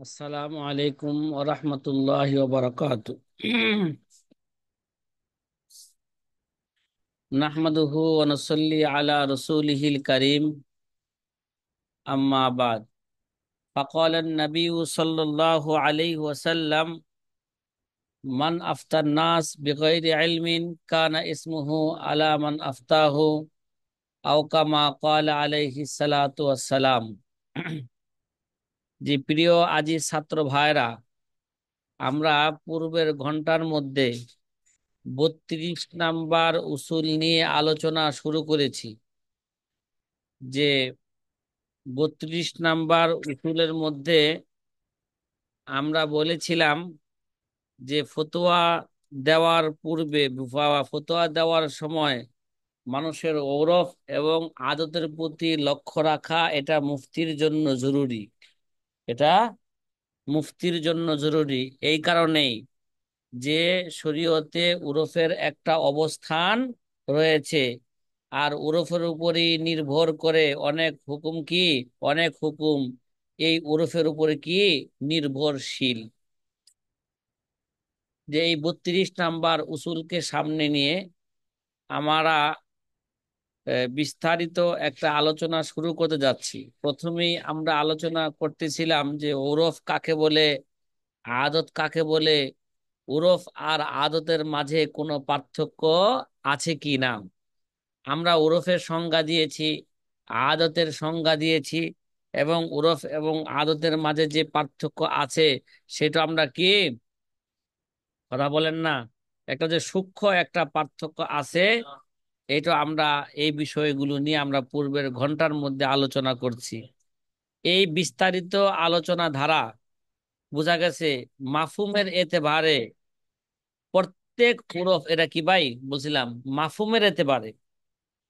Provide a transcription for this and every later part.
আসসালামু আলাইকুম ওয়া রাহমাতুল্লাহি ওয়া বারাকাতুহু। নাহমাদুহু ওয়া নুসাল্লি আলা রাসূলিহিল কারীম, আম্মা বাদ। ফাকালা an-নাবিয়্যু সাল্লাল্লাহু আলাইহি ওয়াসাল্লাম, মান আফতান নাস বিগাইরি ইলমিন কানা ইসমুহু আলা মান আফতাহু আও কামা ক্বালা আলাইহিস সালাতু ওয়াস সালাম। যে প্রিয় আজি ছাত্র ভাইরা, আমরা পূর্বের ঘন্টার মধ্যে 32 নাম্বার উসুল নিয়ে আলোচনা শুরু করেছি। যে 32 নাম্বার উসুলের মধ্যে আমরা বলেছিলাম যে ফতোয়া দেওয়ার পূর্বে বা ফতোয়া দেওয়ার সময় মানুষের ঔরফ এবং আদতের প্রতি লক্ষ্য রাখা এটা মুফতির জন্য জরুরি। এটা মুফতির জন্য জরুরি এই কারণেই যে শরীয়তে উরফের একটা অবস্থান রয়েছে, আর উরফের উপরই নির্ভর করে অনেক হুকুম অনেক হুকুম এই উরফের উপরে নির্ভরশীল। যে এই 32 নাম্বার উসুলকে সামনে নিয়ে আমরা বিস্তারিত একটা আলোচনা শুরু করতে যাচ্ছি। প্রথমেই আমরা আলোচনা করতেছিলাম যে ওরফ কাকে বলে, আদত কাকে বলে, উরফ আর আদতের মাঝে কোনো পার্থক্য আছে কি না। আমরা উরফের সংজ্ঞা দিয়েছি, আদতের সংজ্ঞা দিয়েছি, এবং উরফ এবং আদতের মাঝে যে পার্থক্য আছে সেটা আমরা কথা বলেন না, একটা যে সূক্ষ্ম একটা পার্থক্য আছে, এটা আমরা এই বিষয়গুলো নিয়ে আমরা পূর্বের ঘন্টার মধ্যে আলোচনা করছি। এই বিস্তারিত আলোচনা ধারা বোঝা গেছে মাফহুমের এতেবারে প্রত্যেক হরফ, এটা কি ভাই বলছিলাম, মাফহুমের এতেবারে,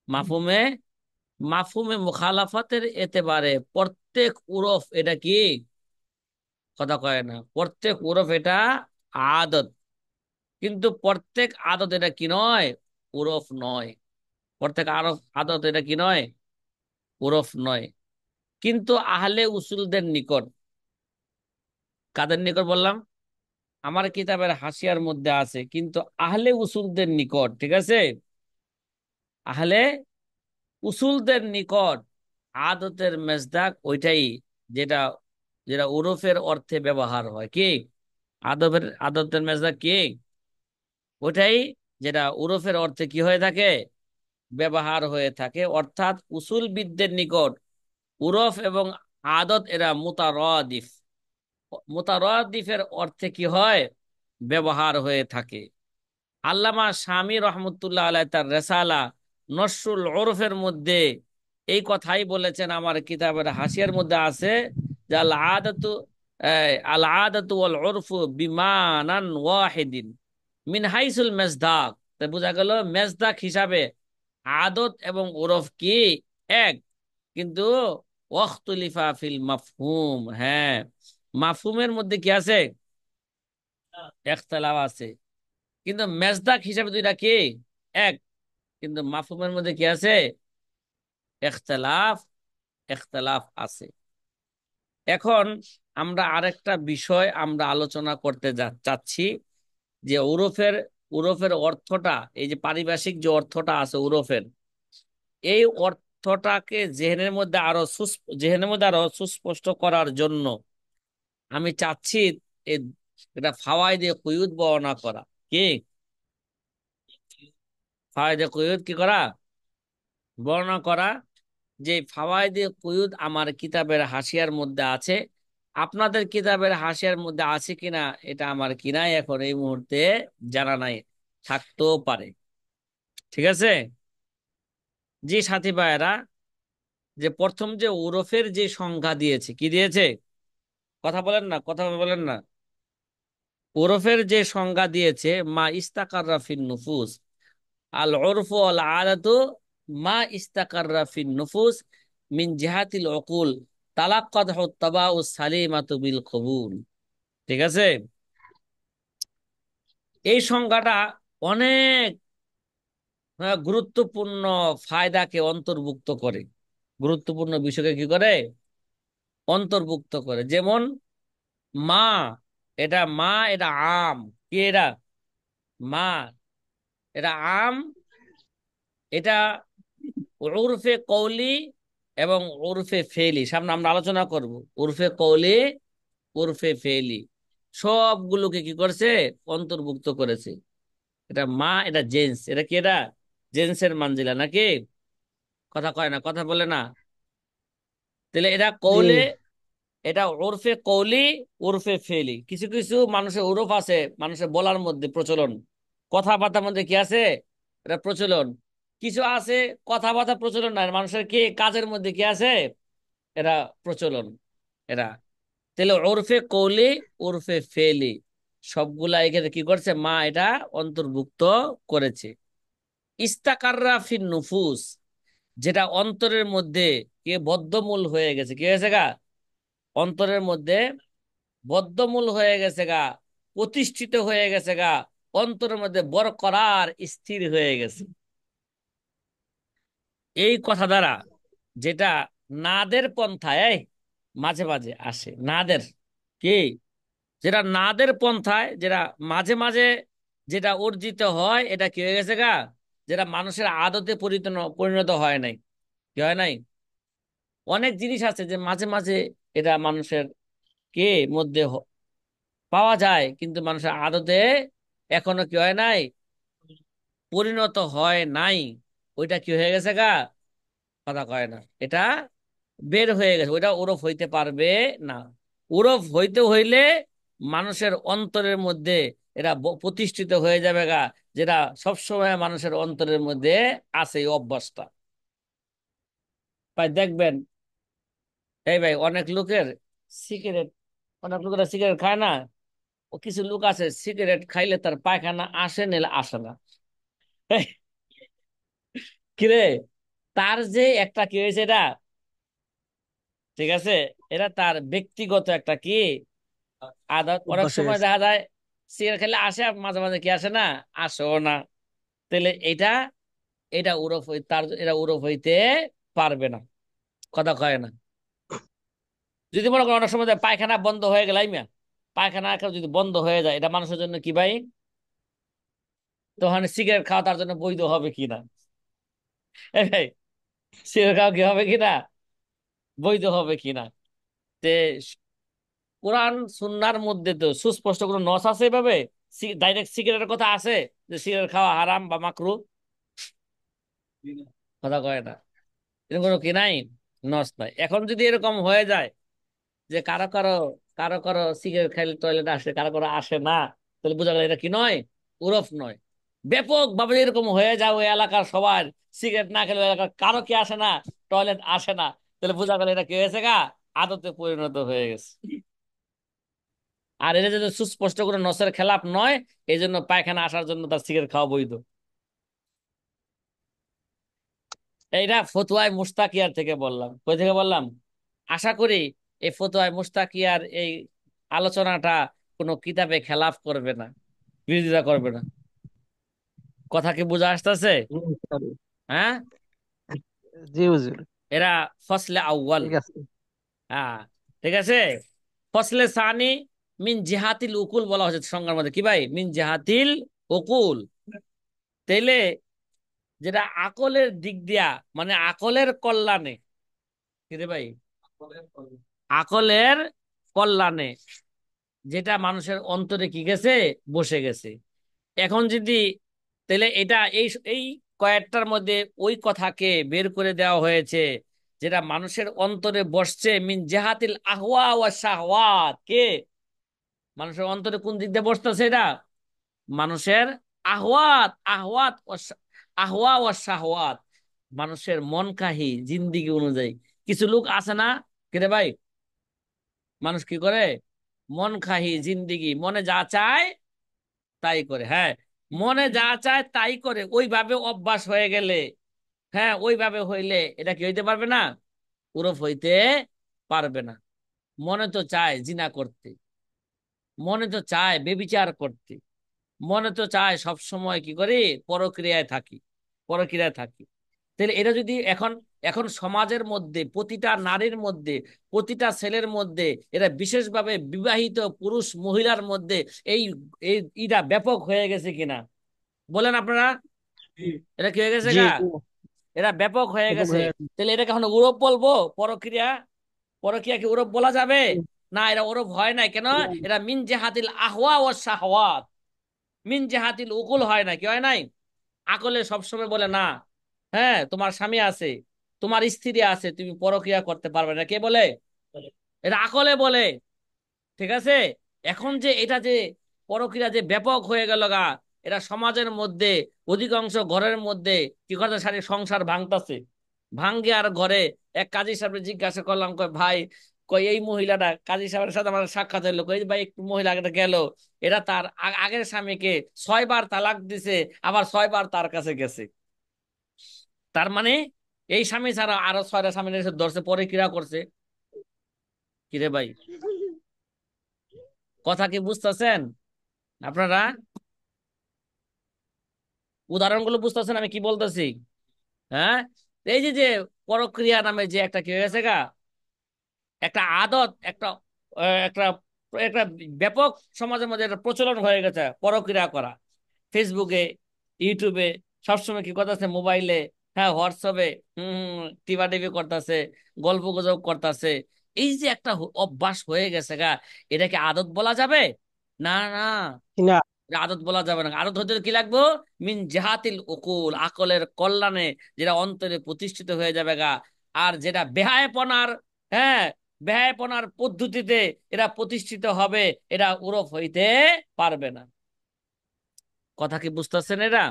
মাফহুমে মাফহুমে মুখালাফাতের এতেবারে প্রত্যেক উরফ এটা কথা কয় না, প্রত্যেক উরফ এটা আদত। কিন্তু প্রত্যেক আদত এটা কি নয়, উরফ নয়। প্রত্যেক আদত এটা কি নয়, উরফ নয়। কিন্তু আহলে উসুলদের নিকট, কাদের নিকট বললাম, আমার কিতাবের হাসিয়ার মধ্যে আছে, কিন্তু আহলে উসুলদের নিকট, ঠিক আছে, আহলে উসুলদের নিকট আদতের মেজদাক ওইটাই, যেটা যেটা উরফের অর্থে ব্যবহার হয় আদতের মেজদাক ওইটাই, যেটা উরফের অর্থে কি হয়ে থাকে, ব্যবহার হয়ে থাকে। অর্থাৎ উসুলবিদদের নিকট উরফ এবং আদত এরা মুতারাদিফ, মুতারাদিফের অর্থে কি হয়, ব্যবহার হয়ে থাকে। আল্লামা শামী রহমতুল্লাহ আলাইহি তার রেসালা নসরুল উরফের মধ্যে এই কথাই বলেছেন, আমার কিতাবের হাসিয়ার মধ্যে আছে যে আল আদাতু ওয়াল উরফু বিমানান ওয়াহিদিন মিন হাইসুল মেজদাক। বোঝা গেল মেজদাক হিসাবে আদত এবং উরফ এক, কিন্তু ওয়াখতুলিফা ফিল মাফহুম, হ্যাঁ, মাফহুমের মধ্যে কি আছে, ইখতিলাফ আছে। কিন্তু মেজদাক হিসাবে দুইটা এক, কিন্তু মাফহুমের মধ্যে কি আছে, ইখতিলাফ ইখতিলাফ আছে। এখন আমরা আরেকটা বিষয় আমরা আলোচনা করতে চাচ্ছি, যে উরফের অর্থটা, এই যে পারিভাষিক যে অর্থটা আছে উরফের, এই অর্থটাকে জেহেনের মধ্যে আরো সুস্পষ্ট করার জন্য আমি চাচ্ছি এ- এটা ফাওয়াইদে কুয়ুদ বর্ণনা করা। কি ফাওয়াইদে কুয়ুদ কি করা, বর্ণনা করা। যে ফাওয়াইদে কুয়ুদ আমার কিতাবের হাসিয়ার মধ্যে আছে, আপনাদের কিতাবের হাসিয়ার মধ্যে আছে কিনা এটা আমার কিনাই এখন এই মুহূর্তে জানা নাই, থাকতেও পারে। ঠিক আছে। জি সাথী ভাইয়েরা, যে প্রথম যে ওরফের যে সংজ্ঞা দিয়েছে, কি দিয়েছে, কথা বলেন না, কথা বলেন না, ওরফের যে সংজ্ঞা দিয়েছে, মা ইস্তাকাররা ফিন নুফুস, আল উরফু আল আদাতু মা ইস্তাকাররা ফিন নুফুস মিন জিহাতিল উকুল তালাক্কাতহু তাবাউ সালিমাতু বিল কবুল। ঠিক আছে। এই সংজ্ঞাটা অনেক গুরুত্বপূর্ণ ফায়দাকে অন্তর্ভুক্ত করে, গুরুত্বপূর্ণ বিষয়কে কি করে, অন্তর্ভুক্ত করে। যেমন মা, এটা মা, এটা আম। কি এটা? মা, এটা আম। এটা উরফে কৌলি এবং উরফে ফেলি, সামনে আমরা আলোচনা করব। উরফে কৌলি, উরফে ফেলি, সবগুলোকে কি করছে? অন্তর্ভুক্ত করেছে। এটা মা, এটা জেন্স। এটা কি? এটা জেন্সের মানজিলা নাকি? কথা কয় না, কথা বলে না। তাহলে এটা জি। কৌলে, এটা ওরফে কৌলি, ওরফে ফেলি। কিছু কিছু মানুষের ওরফ আছে, মানুষের বলার মধ্যে প্রচলন, কথাবার্তার মধ্যে কি আছে? এটা প্রচলন। কিছু আছে কথাবার্তা প্রচলন নাই, মানুষের কি কাজের মধ্যে কি আছে? এটা প্রচলন। এরা তাহলে ওরফে কৌলি, ওরফে ফেলি, সবগুলা এখানে কি করছে? মা এটা অন্তর্ভুক্ত করেছে। ইস্তাকাররা ফিন নুফুস, যেটা অন্তরের মধ্যে কে বদ্ধমূল হয়ে গেছে। কি হয়েছে গা? অন্তরের মধ্যে বদ্ধমূল হয়ে গেছে গা, প্রতিষ্ঠিত হয়ে গেছে গা, অন্তরের মধ্যে বরকরার স্থির হয়ে গেছে। এই কথা দ্বারা যেটা নাদের পন্থায় মাঝে মাঝে আসে, নাদের কি, যেটা নাদের পন্থায়, যেটা মাঝে মাঝে যেটা অর্জিত হয়, এটা কি হয়ে গেছে গা? যেটা মানুষের আদতে পরিণত হয় নাই। কি হয় নাই? অনেক জিনিস আছে যে মাঝে মাঝে এটা মানুষের কে মধ্যে পাওয়া যায়, কিন্তু মানুষের আদতে এখনো কি হয় নাই? পরিণত হয় নাই। ওইটা কি হয়ে গেছে গা? কথা কয় না। এটা বের হয়ে গেছে, ওইটা ওরফ হইতে পারবে না। ওরফ হইতে হইলে মানুষের অন্তরের মধ্যে এটা প্রতিষ্ঠিত হয়ে যাবে গা, যেটা সবসময় মানুষের অন্তরের মধ্যে আছে, এই অভ্যাসটা। ভাই দেখবেন, এই ভাই অনেক লোকের সিগারেট, অনেক লোকেরা সিগারেট খায় না। ও কিছু লোক আছে সিগারেট খাইলে তার পায়খানা আসে, নিলে আসে না। কিরে, তার যে একটা কি হয়েছে এটা, ঠিক আছে, এটা তার ব্যক্তিগত একটা কি আদত। অনেক অভ্যাস হয়ে সময় গেছে। দেখা যায় সিগারেট খেলে আসে, মাঝে মাঝে কি আসে না, আসেও না। তাহলে এটা, এটা উরফ তার এটা উরফ হইতে পারবে না। কথা কয় না। যদি মনে করো অনেক সময় পায়খানা বন্ধ হয়ে গেল, মিয়া পায়খানা একটা যদি বন্ধ হয়ে যায়, এটা মানুষের জন্য কি ভাই? তখন সিগারেট খাওয়া তার জন্য বৈধ হবে কিনা? এই ভাই, সিগারেট খাওয়া কি হবে কিনা, বৈধ হবে কিনা? তে কোরআন সুন্নাহর মধ্যে তো সুস্পষ্ট কোনো নস আছে এভাবে? ডাইরেক্ট সিগারেটের কথা আছে যে সিগারেট খাওয়া হারাম বা মাকরু? কথা কয় না। এরকম কোনো কি নাই, নস নাই। এখন যদি এরকম হয়ে যায় যে কারো কারো, কারো কারো সিগারেট খাইলে টয়লেট আসে, কারো কারো আসে না, তাহলে বোঝা গেল এটা কি নয়? উরফ নয়। ব্যাপক ভাবে এরকম হয়ে যায় ওই এলাকার সবার সিগারেট না খেলে ওই এলাকার কারো কি আসে না, টয়লেট আসে না, তাহলে বোঝা গেল এটা কি হয়েছে গা? আদতে পরিণত হয়ে গেছে। আর এটা যদি সুস্পষ্ট করে নসের খেলাপ নয়, এই জন্য পায়খানা আসার জন্য তার সিগারেট খাওয়া বৈধ। এইটা ফতুয়ায় মুস্তাকিয়ার থেকে বললাম। কই থেকে বললাম? আশা করি এই ফতুয়ায় মুস্তাকিয়ার এই আলোচনাটা কোনো কিতাবে খেলাফ করবে না, বিরোধিতা করবে না। কথা কি বোঝা আসতেছে? জি, ইনশাআল্লাহ। হ্যাঁ। জি হুজুর। এরা ফসলে আউয়াল। ঠিক আছে। হ্যাঁ, ঠিক আছে। ফসলে সানি মিন জিহাতিল উকুল বলা হয়েছে সংজ্ঞার মধ্যে। কি ভাই? মিন জিহাতিল উকুল। তাইলে যেটা আকলের দিক দিয়া, মানে আকলের কল্যাণে, কি রে ভাই, আকলের কল্যাণে, যেটা মানুষের অন্তরে কি গেছে, বসে গেছে। এখন যদি, তাহলে এটা এই এই কয়েকটার মধ্যে ওই কথাকে বের করে দেওয়া হয়েছে যেটা মানুষের অন্তরে বসছে, মিন জাহাতিল আহওয়া ওয়া শাহওয়াত। কে? মানুষের অন্তরে কোন দিক দিয়ে বসতেছে এটা? মানুষের আহওয়াত, আহওয়াত আহওয়া ওয়া শাহওয়াত, মানুষের মন কাহি জিন্দিগি অনুযায়ী। কিছু লোক আছে না, কে রে ভাই, মানুষ কি করে? মন খাহি জিন্দিগি, মনে যা চায় তাই করে। হ্যাঁ, মনে যা চায় তাই করে, ওইভাবে অভ্যাস হয়ে গেলে, হ্যাঁ ওইভাবে হইলে এটা কি হইতে পারবে না? উরফ হইতে পারবে না। মনে তো চায় জিনা করতে, মনে তো চায় বেবিচার করতে, মনে তো চায় সব সময় কি করি, পরক্রিয়ায় থাকি, পরক্রিয়ায় থাকি। তাহলে এটা যদি এখন এখন সমাজের মধ্যে প্রতিটা নারীর মধ্যে, প্রতিটা ছেলের মধ্যে, এরা বিশেষভাবে বিবাহিত পুরুষ মহিলার মধ্যে এই এই ইটা ব্যাপক হয়ে গেছে কিনা বলেন আপনারা? এটা কি হয়ে গেছে জি গা? জি, এরা ব্যাপক হয়ে ব্যাপক গেছে। হয়ে গেছে। তাহলে এটাকে এখন ওরব বলবো? পরক্রিয়া, পরক্রিয়া কি ওরব বলা যাবে? না, এরা ওরব হয় না কেন? এরা মিন জেহাতিল আহওয়া ও শাহওয়াত, মিন জেহাতিল উকুল হয় না। কি হয় নাই? আকলে সবসময় বলে না, হ্যাঁ তোমার স্বামী আছে, তোমার স্ত্রী আছে, তুমি পরক্রিয়া করতে পারবে না। কে বলে? এটা আকলে বলে। ঠিক আছে। এখন যে এটা যে পরকীয়া যে ব্যাপক হয়ে গেল গা, এটা সমাজের মধ্যে অধিকাংশ ঘরের মধ্যে কি করতে সারি সংসার ভাঙতাছে। ভাঙ্গে আর ঘরে এক কাজী সাহেব জিজ্ঞাসা করলাম, কই ভাই, কই এই মহিলাটা কাজী সাহেবের সাথে আমার সাক্ষাৎ হইলো, কই ভাই একটু মহিলাটা গেল, এটা তার আগের স্বামীকে 6 বার তালাক দিছে, আবার 6 বার তার কাছে গেছে। তার মানে এই স্বামী ছাড়া আরো 6টা স্বামী এসে ধরছে, পরে কিরা করছে। কিরে ভাই, কথা কি বুঝতেছেন আপনারা? উদাহরণগুলো বুঝতেছেন আমি কি বলতেছি? হ্যাঁ, এই যে যে পরক্রিয়া নামে যে একটা কি হয়ে গেছে গা, একটা আদত, একটা একটা একটা ব্যাপক সমাজের মধ্যে একটা প্রচলন হয়ে গেছে পরক্রিয়া করা। ফেসবুকে, ইউটিউবে সবসময় কি করতেছে, মোবাইলে, হ্যাঁ হোয়াটসঅ্যাপে, টিভি করতেছে, গল্প গুজব করতেছে। এই যে একটা অভ্যাস হয়ে গেছে গা, এটাকে আদত বলা যাবে? না না, না। এটা আদত বলা যাবে না। আদত হতে কি লাগবো? মিন জাহাতিল উকুল, আকলের কল্যাণে, যেটা অন্তরে প্রতিষ্ঠিত হয়ে যাবে গা। আর যেটা বেহায়াপনার, হ্যাঁ বেহায়াপনার পদ্ধতিতে এরা প্রতিষ্ঠিত হবে, এটা উরফ হইতে পারবে না। কথা কি বুঝতেছেন এরা?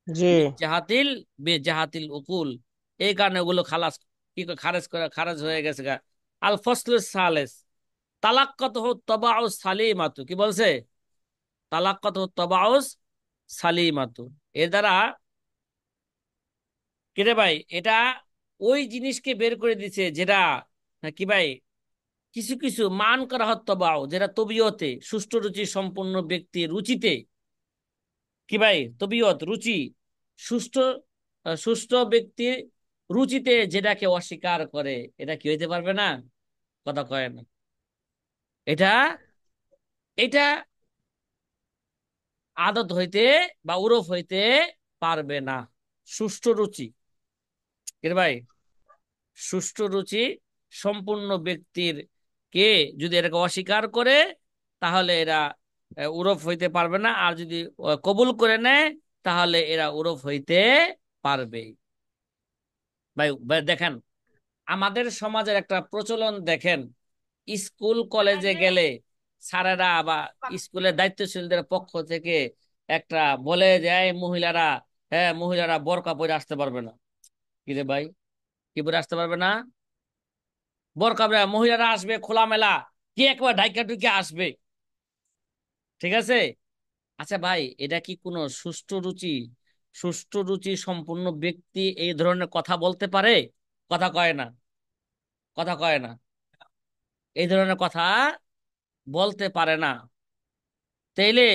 জি মিন জাহাতিল, বেজাহাতিল উকুল, এই কারণে ওগুলো খালাস, কি করে খারেজ করে, খারেজ হয়ে গেছে গা। আল ফসলুস সালেস, তালাক্কাত তবাউ সালিমাতু, কি বলছে? তালাক্কাত তবাউস সালিমাতু, এর দ্বারা কিরে ভাই, এটা ওই জিনিসকে বের করে দিছে যেটা, কি ভাই, কিছু কিছু মান করা হত্যবাও, যেটা তবিয়তে সুষ্ঠু রুচি সম্পন্ন ব্যক্তির রুচিতে, কি ভাই, তবিয়ত রুচি, সুষ্ঠু সুষ্ঠু ব্যক্তির রুচিতে যেটাকে অস্বীকার করে, এটা কি হইতে পারবে না? কথা কয় না। এটা এটা আদত হইতে বা উরফ হইতে পারবে না। সুষ্ঠু রুচি, কিরে ভাই, সুষ্ঠু রুচি সম্পূর্ণ ব্যক্তির কে যদি এটাকে অস্বীকার করে, তাহলে এরা উরফ হইতে পারবে না। আর যদি কবুল করে নেয়, তাহলে এরা উরফ হইতে পারবে। ভাই ভাই দেখেন, আমাদের সমাজের একটা প্রচলন দেখেন, স্কুল কলেজে গেলে স্যারেরা বা স্কুলের দায়িত্বশীলদের পক্ষ থেকে একটা বলে যায় মহিলারা, হ্যাঁ মহিলারা বোরকা পরে আসতে পারবে না। কি রে ভাই, কি পরে আসতে পারবে না? বোরকা পরে মহিলারা আসবে খোলামেলা, কি একবার ঢাইকা ঢুকে আসবে। ঠিক আছে। আচ্ছা ভাই, এটা কি কোনো সুষ্ঠু রুচি, সুষ্ঠু রুচি সম্পূর্ণ ব্যক্তি এই ধরনের কথা বলতে পারে? কথা কয় না, কথা কয় না, এই ধরনের কথা বলতে পারে না। তাইলে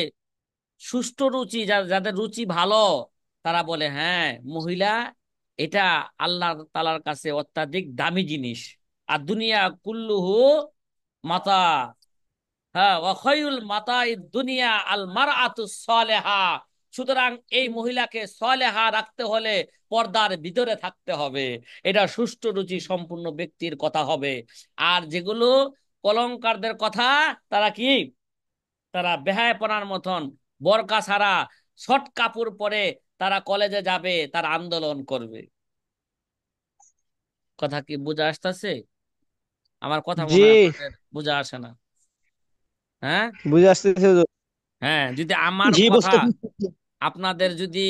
সুষ্ঠু রুচি, যাদের রুচি ভালো, তারা বলে হ্যাঁ মহিলা এটা আল্লাহ তাআলার কাছে অত্যাধিক দামি জিনিস। আর দুনিয়া কুল্লুহু মাতা, হ্যাঁ ওয়াখায়ুল মাতাই দুনিয়া আল মারআতু সালেহা। সুতরাং এই মহিলাকে সালেহা রাখতে হলে পর্দার ভিতরে থাকতে হবে। এটা সুষ্ঠু রুচি সম্পূর্ণ ব্যক্তির কথা হবে। আর যেগুলো কলঙ্কারদের কথা, তারা কি, তারা বেহায়াপনার মতন বোরকা ছাড়া শর্ট কাপড় পরে তারা কলেজে যাবে, তারা আন্দোলন করবে। কথা কি বুঝা আসতেছে? আমার কথা জি, মনে হয় আপনাদের বুঝা আসে না। হ্যাঁ, বুঝে আসতেছে হুজুর। হ্যাঁ যদি আমার জি, কথা বুঝতেছি। আপনাদের যদি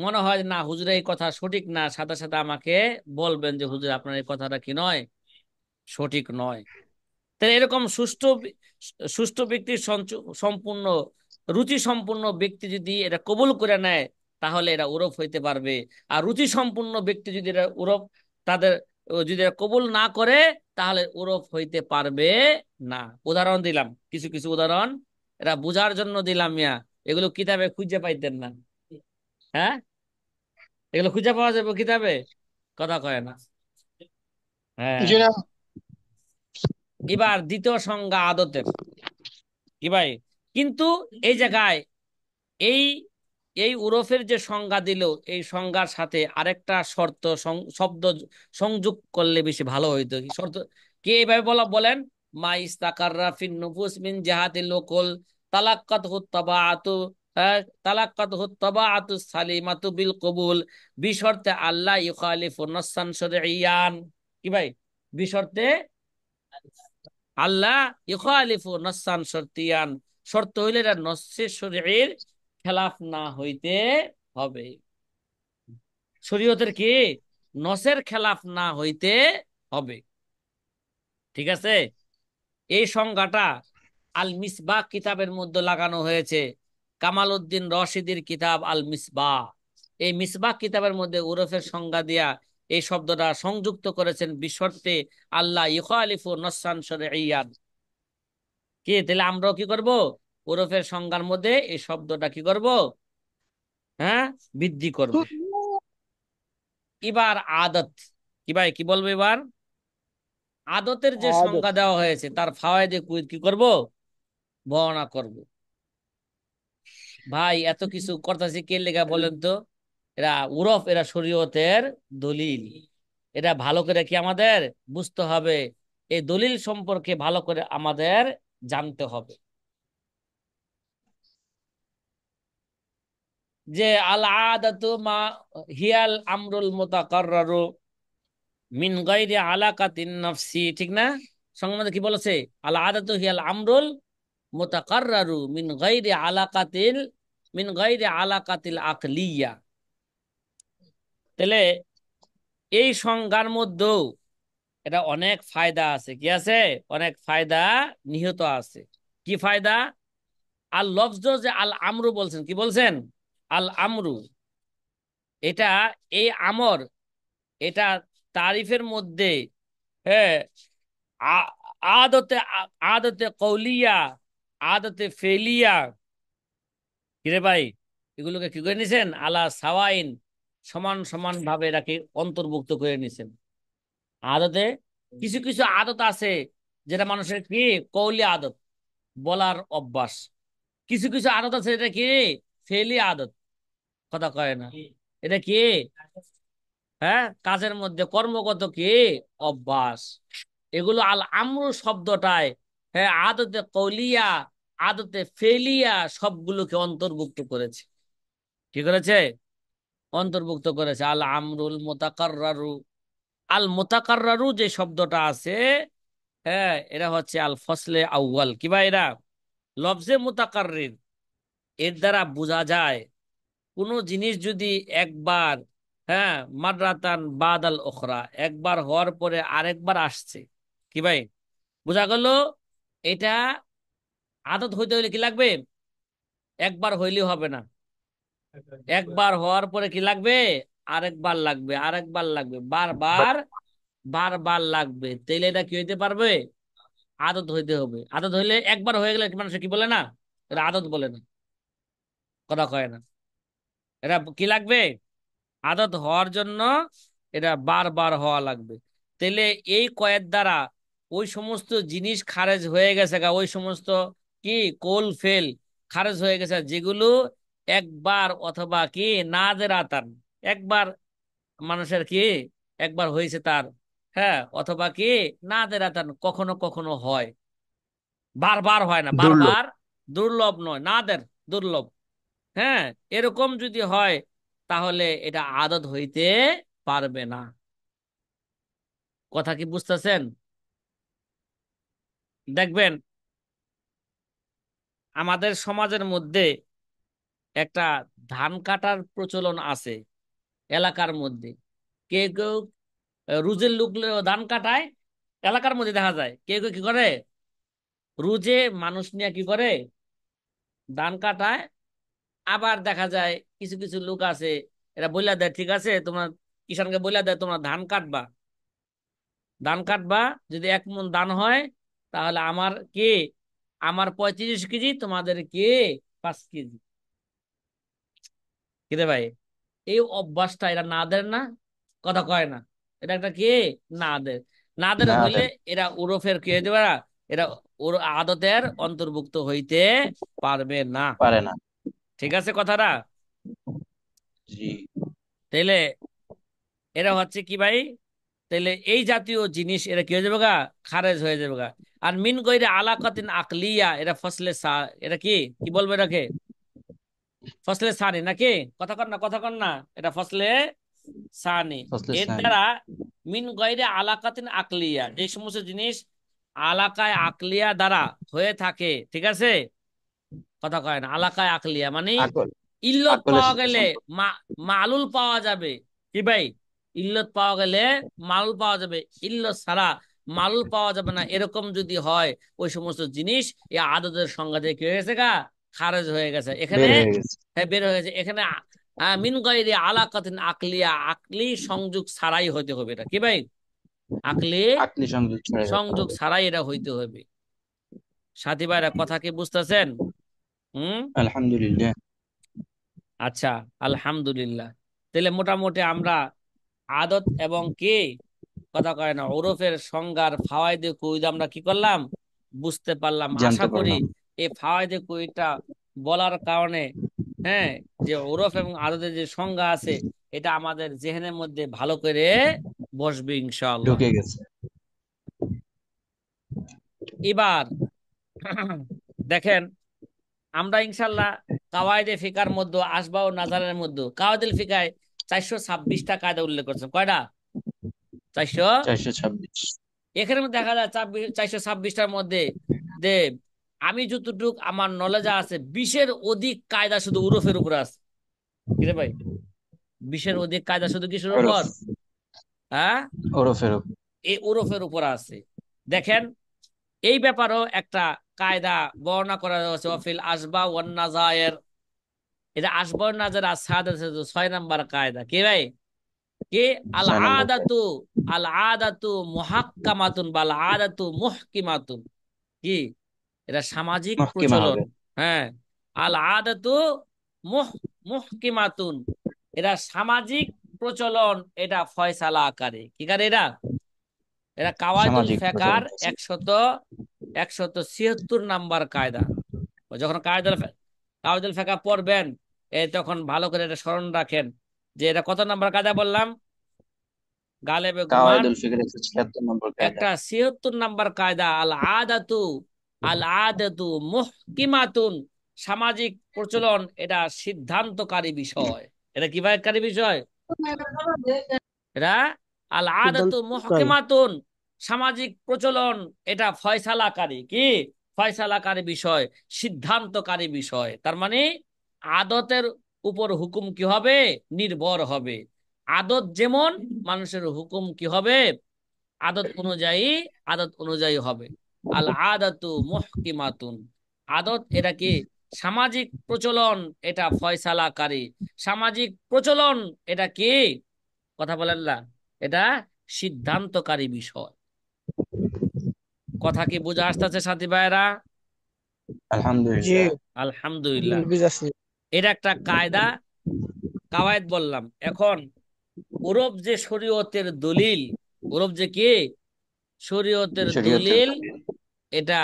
মনে হয় না হুজুর এই কথা সঠিক না, সাথে সাথে আমাকে বলবেন যে হুজুর আপনার এই কথাটা কি নয়, সঠিক নয়। তাহলে এরকম সুষ্ঠু ব্যক্তির সম্পূর্ণ রুচি সম্পূর্ণ ব্যক্তি যদি এটা কবুল করে নেয়, তাহলে এরা উরফ হইতে পারবে। আর রুচি সম্পূর্ণ ব্যক্তি যদি এটা উরফ, তাদের যদি এরা কবুল না করে, তাহলে উরফ হইতে পারবে না। উদাহরণ দিলাম, কিছু কিছু উদাহরণ এরা বুঝার জন্য দিলাম মিয়া। এগুলো কিতাবে খুঁজে পাইতেন না। হ্যাঁ, এগুলো খুঁজে পাওয়া যাবে কিতাবে? কথা কয় না। হ্যাঁ। জি না। এবার দ্বিতীয় সংজ্ঞা আদতের, কি ভাই? কিন্তু এই জায়গায় এই এই উরফের যে সংজ্ঞা দিল, এই সংজ্ঞার সাথে আরেকটা শর্ত শব্দ সংযোগ করলে বেশি ভালো হইতো। কি শর্ত? কে এইভাবে বলেন, মা ইস্তাকাররা ফিন নুফুস মিন জাহাতিল লোকল তালাক্কাত হুত্তাবাআতু, তালাক্কাত হুত্তাবাআতু সালিমাতু বিল কবুল বিশর্তে আল্লাহ ইউখালিফু নাসসান শরঈয়ান। কি ভাই? বিশর্তে আল্লাহ ইউখালিফু নাসসান শর্তিয়ান, শর্ত হইলে এটা নসে শরীর খেলাফ না হইতে হবে। শরীয়তের কি? নসের খেলাফ না হইতে হবে। ঠিক আছে? এই সংজ্ঞাটা আল মিসবাহ কিতাবের মধ্যে লাগানো হয়েছে। কামাল উদ্দিন রশিদির কিতাব আল মিসবাহ, এই মিসবাহ কিতাবের মধ্যে উরফের সংজ্ঞা দিয়া এই শব্দটা সংযুক্ত করেছেন বিশর্তে আল্লাহ ইউখালিফু নসসান শরঈয়ান। কি তাহলে আমরাও কি করব? ওরফের সংজ্ঞার মধ্যে এই শব্দটা কি করব? হ্যাঁ, বৃদ্ধি করব। এবার আদত, কি ভাই কি বলবো এবার? আদতের যে আদত। সংজ্ঞা দেওয়া হয়েছে তার ফাওয়াইদে কি করব? বর্ণনা করব। ভাই এত কিছু করতেছি কে লেগা বলেন তো? এরা উরফ, এরা শরীয়তের দলিল। এটা ভালো করে কি আমাদের বুঝতে হবে। এই দলিল সম্পর্কে ভালো করে আমাদের জানতে হবে যে আল আদাতু মা হিয়াল আমরুল মুতাকাররারু মিন গায়রি আলাকাতিন নাফসি, ঠিক না? সংবাদে কি বলেছে? আল আদাতু হিয়াল আমরুল মুতাকাররারু মিন গায়রি আলাকাতিল আকলিয়া। তাহলে এই সংজ্ঞার মধ্যেও এটা অনেক ফায়দা আছে। কি আছে? অনেক ফায়দা নিহিত আছে। কি ফায়দা? আল লফজ যে আল আমরু বলছেন, কি বলছেন? আল আমরু, এটা এই আমর, এটা তারিফের মধ্যে, হ্যাঁ, আ- আদতে আদতে কৌলিয়া, আদতে ফেলিয়া, কিরে ভাই, এগুলোকে কি করে নিছেন? আলা সাওয়াইন, সমান সমান ভাবে এটাকে অন্তর্ভুক্ত করে নিছেন। আদতে কিছু কিছু আদত আছে যেটা মানুষের কি কৌলি আদত, বলার অভ্যাস। কিছু কিছু আদত আছে এটা কি ফেলি আদত, কথা কয় না। এটা কি? হ্যাঁ, কাজের মধ্যে কর্মগত কি অভ্যাস। এগুলো আল আমরু শব্দটায়, হ্যাঁ, আদতে কৌলিয়া, আদতে ফেলিয়া সবগুলোকে অন্তর্ভুক্ত করেছে। কি করেছে? অন্তর্ভুক্ত করেছে। আল আমরুল মুতাকাররারু, আল মুতাকাররারু যে শব্দটা আছে, হ্যাঁ, এরা হচ্ছে আল ফসলে আউয়াল। কি ভাই? এরা লফজে মুতাকাররির, এর দ্বারা বোঝা যায় কোন জিনিস যদি একবার, হ্যাঁ, মাররাতান বাদাল ওখরা, একবার হওয়ার পরে আরেকবার আসছে, কি ভাই বোঝা গেল? এটা আদত হইতে হইলে কি লাগবে? একবার হইলে হবে না, একবার হওয়ার পরে কি লাগবে? আরেকবার লাগবে, আরেকবার লাগবে, বারবার বারবার লাগবে। তাইলে এটা কি হইতে পারবে? আদত হইতে হবে। আদত হইলে একবার হয়ে গেলে মানুষ কি বলে না? এটা আদত বলে না, কথা কয় না। এটা কি লাগবে? আদত হওয়ার জন্য এটা বারবার হওয়া লাগবে। তাহলে এই কয়ের দ্বারা ওই সমস্ত জিনিস খারেজ হয়ে গেছে গা, ওই সমস্ত কি কোল ফেল খারেজ হয়ে গেছে যেগুলো একবার অথবা কি নাদের আতান, একবার মানুষের কি একবার হয়েছে তার, হ্যাঁ, অথবা কি নাদের আতান কখনো কখনো হয়, বারবার হয় না, দুর্লভ। বারবার দুর্লভ নয়, নাদের, দুর্লভ। হ্যাঁ, এরকম যদি হয় তাহলে এটা আদত হইতে পারবে না। কথা কি বুঝতেছেন? দেখবেন আমাদের সমাজের মধ্যে একটা ধান কাটার প্রচলন আছে এলাকার মধ্যে। কেউ কেউ রুজের লোক ধান কাটায়, এলাকার মধ্যে দেখা যায় কেউ কেউ কি করে, রুজে মানুষ নিয়ে কি করে ধান কাটায়। আবার দেখা যায় কিছু কিছু লোক আছে, এরা বইলা দেয় ঠিক আছে তোমরা, কিষানকে বইলা দেয় তোমরা ধান কাটবা, ধান কাটবা, যদি 1 মণ ধান হয় তাহলে আমার কি, আমার 35 কেজি, তোমাদের কি 5 কেজি। কিরে ভাই, এই অভ্যাসটা এরা না দেন না? কথা কয় না। এটা একটা কি, নাদের। নাদের না হইলে দেন। এরা উরফের কি হইতে পারে না, এরা আদতের অন্তর্ভুক্ত হইতে পারবে না। পারে না। ঠিক আছে কথাটা? জি। তাইলে এরা হচ্ছে কি ভাই, তাইলে এই জাতীয় জিনিস এরা কি হয়ে যাবে গা, খারেজ হয়ে যাবে গা। আর মিন গইরে আলাকাতিন আকলিয়া, এরা ফসলে এরা কি কি বলবো এটাকে, ফসলে সানি নাকি, কথা কন না, কথা কন না, এটা ফসলে সানি। ফসলে এর স্নায়ু। দ্বারা মিন গইরে আলাকাতিন আকলিয়া, যে সমস্ত জিনিস আলাকায় আকলিয়া দ্বারা হয়ে থাকে, ঠিক আছে, কথা কয় না, আলাকায় আকলিয়া মানে আকল। ইল্লত আকলের পাওয়া সাথে গেলে সম্পর্ক। মা মালুল পাওয়া যাবে, কি ভাই, ইল্লত পাওয়া গেলে মালুল পাওয়া যাবে, ইল্লত ছাড়া মালুল পাওয়া যাবে না, এরকম যদি হয় ওই সমস্ত জিনিস এই আদতের সংজ্ঞা দিয়ে কি হয়ে গেছে গা, খারেজ হয়ে গেছে এখানে। বের হয়ে গেছে। হ্যাঁ, বের হয়ে গেছে এখানে। মিন গায়রি আলাকাতিন আকলিয়া, আকলি সংযোগ ছাড়াই হইতে হবে, এটা কি ভাই, আকলি আকলি সংযোগ ছড়াই হতে সংযোগ হবে। ছাড়াই এটা হইতে হবে। সাথী ভাইরা কথা কি বুঝতেছেন? হুম। আলহামদুলিল্লাহ। আচ্ছা, আলহামদুলিল্লাহ। তাহলে মোটামুটি আমরা আদত এবং কি, কথা কয় না, ওরফের সংজ্ঞার ফাওয়াইদে কুইদ আমরা কি করলাম, বুঝতে পারলাম। আশা জানতে করি পারলাম। এই ফাওয়াইদে কুইদটা বলার কারণে, হ্যাঁ, যে ওরফ এবং আদতের যে সংজ্ঞা আছে এটা আমাদের জেহেনের মধ্যে ভালো করে বসবে ইনশাআল্লাহ। ঢুকে গেছে। এবার দেখেন, আমরা ইনশাল্লাহ কাওয়াইদে ফিকার মধ্যে আসবা ও নাজারের মধ্যে, কাওয়াইদুল ফিকায় 426টা কায়দা উল্লেখ করছেন, কয়টা, 400। 426। এখানে দেখা যায় 426টার মধ্যে যে আমি যতটুক আমার নলেজে আছে 20-এর অধিক কায়দা শুধু উরফের উপর আছে। কিরে ভাই, 20-এর অধিক কায়দা শুধু কিসের উপর, ওরফ। হ্যাঁ, ওরফের উপর। এই উরফের উপর আছে। দেখেন, এই ব্যাপারেও একটা কায়দা বর্ণনা করা হয়েছে, অফিল আসবা ওয়ান নাজায়ের, এটা আসবর নাজার আসাদ আছে, 6 নাম্বার কায়দা, কি ভাই, কি, আল 6 নম্বর আদাতু, আল আদাতু মুহাক্কামাতুন বাল আদাতু মুহকিমাতুন, কি, এটা সামাজিক মহকিমা প্রচলন। হবে। হ্যাঁ, আল আদাতু মুহ মুহকিমাতুন, এটা সামাজিক প্রচলন, এটা ফয়সালা আকারে, কি কারে এটা, এটা কাওয়াইদুল সামাজিক ফেকার প্রচলন আছে। 176 নাম্বার কায়দা। যখন কাওয়াইদুল ফেকা পড়বেন, তখন ভালো করে এটা স্মরণ রাখেন যে এটা কত নাম্বার কায়দা বললাম, গালেবে গুমান কাওয়াইদুল ফিকর 176 নম্বর কায়দা। একটা 76 নাম্বার কায়দা, আল আদাতু, আল আদাতু মুহকিমাতুন, সামাজিক প্রচলন, এটা সিদ্ধান্তকারী বিষয়। এটা কিভাবে বিষয়, এরা আল আদাতু সিদ্ধান্তকারী। মুহকিমাতুন, সামাজিক প্রচলন, এটা ফয়সালাকারী, কি, ফয়সালাকারী বিষয়, সিদ্ধান্তকারী বিষয়। তার মানে আদতের উপর হুকুম কি হবে, নির্ভর হবে। আদত যেমন, মানুষের হুকুম কি হবে, আদত অনুযায়ী, আদত অনুযায়ী হবে। আল আদাতু মুহকিমাতুন, আদত এটা কি, সামাজিক প্রচলন, এটা ফয়সালাকারী, সামাজিক প্রচলন, এটা কি, কথা বলেন না, এটা সিদ্ধান্তকারী বিষয়। কথা কি বুঝে আসতেছে সাথী ভাইরা? আলহামদুলিল্লাহ। জি। আলহামদুলিল্লাহ। বুঝাচ্ছি। এটা একটা কায়দা, কাওয়ায়েদ বললাম। এখন ওরব যে শরীয়তের দলিল, ওরব যে কি, শরীয়তের শরীয়তের দলিল, দলিল। এটা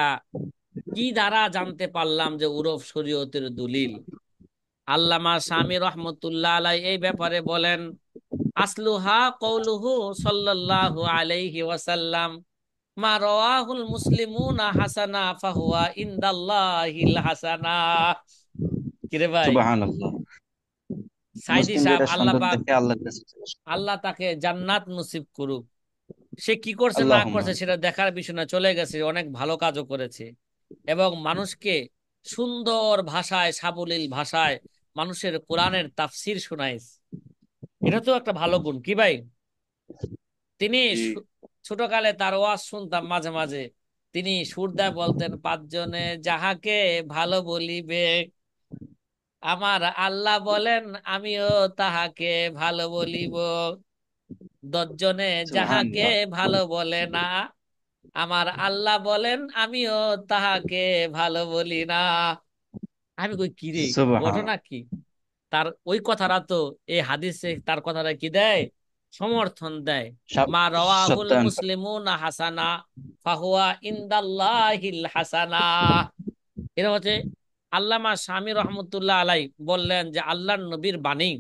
কি দ্বারা জানতে পারলাম যে ওরব শরীয়তের দলিল? আল্লামা শামী রহমতুল্লাহ আলাই এই ব্যাপারে বলেন, আসলুহা কৌলুহু সাল্লাল্লাহু আলাইহি ওয়াসাল্লাম, মা রাওয়াহুল মুসলিমুনা হাসানা ফাহুয়া ইনদাল্লাহিল হাসানা। কিরে ভাই, সুবহানাল্লাহ। সাইদি মুসলিমদের সাহেব, এটা আল্লাহ সুন্দর পাক, দেখে আল্লাহর কাছে চলে আসে। আল্লাহ তাকে জান্নাত নসিব করুক। সে কি করছে না আল্লাহুম্মা। করছে সেটা দেখার বিষয় না, চলে গেছে, অনেক ভালো কাজও করেছে, এবং মানুষকে সুন্দর ভাষায়, সাবলীল ভাষায় মানুষের কোরআনের তাফসির শোনাইছে। এটা তো একটা ভালো গুণ, কি ভাই। তিনি জি। ছোটকালে তার ওয়াজ শুনতাম মাঝে মাঝে, তিনি সুর দেয় বলতেন, 5 জনে যাহাকে ভালো বলিবে, আমার আল্লাহ বলেন আমিও তাহাকে ভালো বলিব, 10 জনে যাহাকে সুবহানাল্লাহ। ভালো বলে না, আমার আল্লাহ বলেন আমিও তাহাকে ভালো বলি না। আমি কই কি রে, সুবহান। ঘটনা কি, তার ওই কথাটা তো এই হাদিসে তার কথাটা কি দেয়, সমর্থন দেয়। সাব মা রাওয়াহুল সত্যায়ন করে। মুসলিমুনা হাসানা ফাহুয়া ইনদাল্লাহিল হাসানা। এটা হচ্ছে আল্লামা শামী রহমতুল্লাহ আলাই বললেন যে আল্লাহর নবীর বাণী,